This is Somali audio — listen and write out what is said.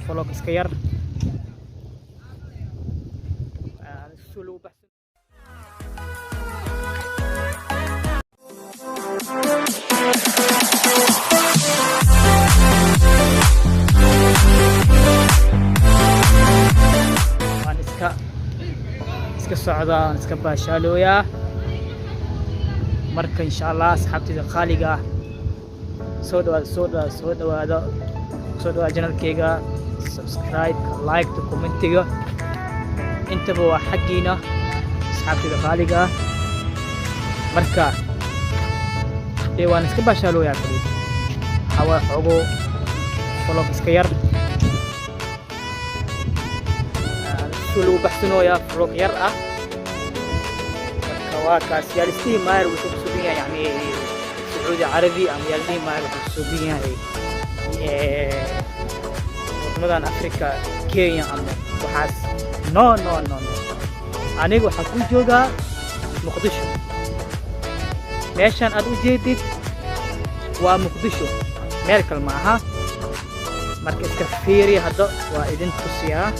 فلوق اسكير سلو بحث iska socdaan iska baashaalooya marka insha Allah asxaabtayda qaaliga soo dhawaada channelkayga subscribe like commentiga intaba waa xaqiina asxaabtayda qaaliga marka waan iska baashaalooya kaliya hawa xogo vlog iska yar سلو بحثنويا فلوق يرأى كواكاس يالستي ماير وسوبيا يعني سعودي عربي أم يالستي ماير وسوبيا مدن أفريقيا كينيا أم وحاس نو أنا وحكون جوجا مقدشو ماشان أدو جديد ومقدشو ميركل معها مركز كفيري هذا وإذن تسيا